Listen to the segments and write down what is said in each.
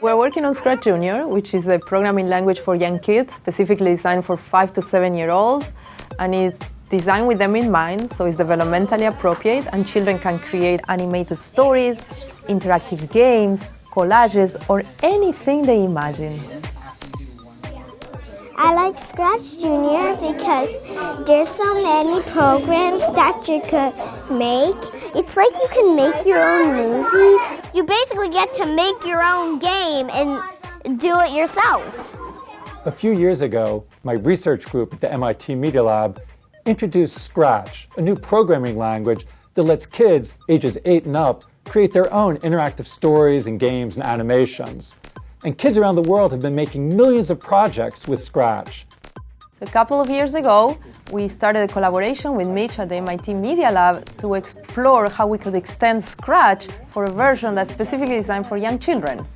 We're working on Scratch Junior, which is a programming language for young kids, specifically designed for 5 to 7-year-olds, and is designed with them in mind, so it's developmentally appropriate, and children can create animated stories, interactive games, collages, or anything they imagine. I like Scratch Junior because there's so many programs that you could make. It's like you can make your own movie. You basically get to make your own game and do it yourself. A few years ago, my research group at the MIT Media Lab introduced Scratch, a new programming language that lets kids ages 8 and up create their own interactive stories and games and animations. And kids around the world have been making millions of projects with Scratch. A couple of years ago, we started a collaboration with Mitch at the MIT Media Lab to explore how we could extend Scratch for a version that's specifically designed for young children.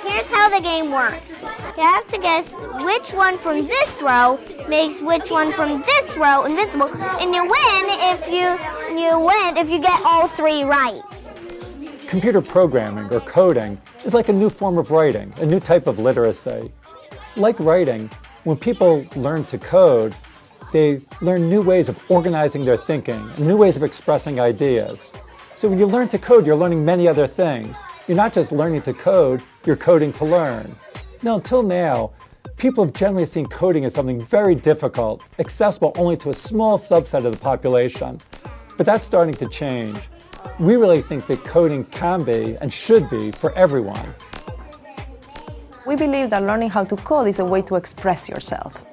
Here's how the game works. You have to guess which one from this row makes which one from this row invisible, and you win if you get all 3 right. Computer programming, or coding, is like a new form of writing, a new type of literacy. Like writing, when people learn to code, they learn new ways of organizing their thinking, new ways of expressing ideas. So when you learn to code, you're learning many other things. You're not just learning to code, you're coding to learn. Now, until now, people have generally seen coding as something very difficult, accessible only to a small subset of the population. But that's starting to change. We really think that coding can be and should be for everyone. We believe that learning how to code is a way to express yourself.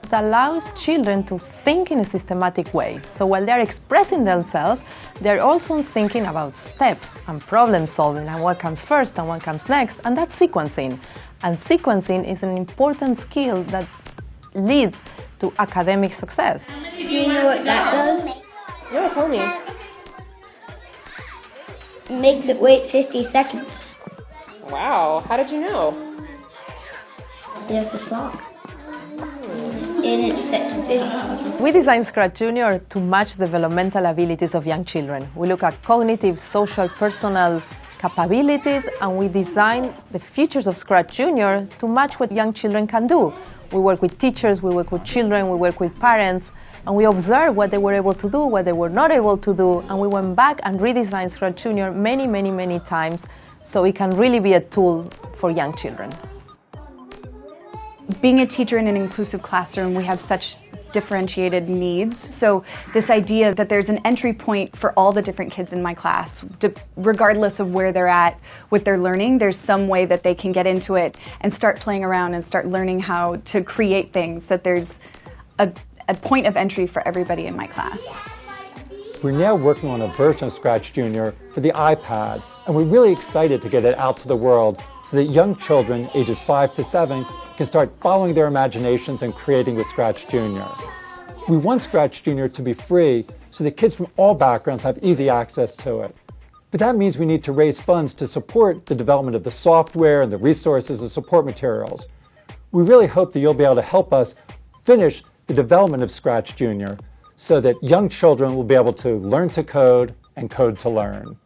It allows children to think in a systematic way. So while they're expressing themselves, they're also thinking about steps and problem solving and what comes first and what comes next, and that's sequencing. And sequencing is an important skill that leads to academic success. Do you know what that does? No, tell me. It makes it wait 50 seconds. Wow, how did you know? There's a clock. And it's set to 50. We designed Scratch Junior to match the developmental abilities of young children. We look at cognitive, social, personal capabilities, and we designed the features of Scratch Junior to match what young children can do. We work with teachers, we work with children, we work with parents, and we observe what they were able to do, what they were not able to do, and we went back and redesigned Scratch Junior many times so it can really be a tool for young children. Being a teacher in an inclusive classroom, we have such differentiated needs. So this idea that there's an entry point for all the different kids in my class, regardless of where they're at with their learning, there's some way that they can get into it and start playing around and start learning how to create things, that there's a point of entry for everybody in my class. We're now working on a version of Scratch Junior for the iPad, and we're really excited to get it out to the world so that young children ages 5 to 7 can start following their imaginations and creating with Scratch Junior. We want Scratch Junior to be free so that kids from all backgrounds have easy access to it. But that means we need to raise funds to support the development of the software and the resources and support materials. We really hope that you'll be able to help us finish the development of Scratch Junior so that young children will be able to learn to code and code to learn.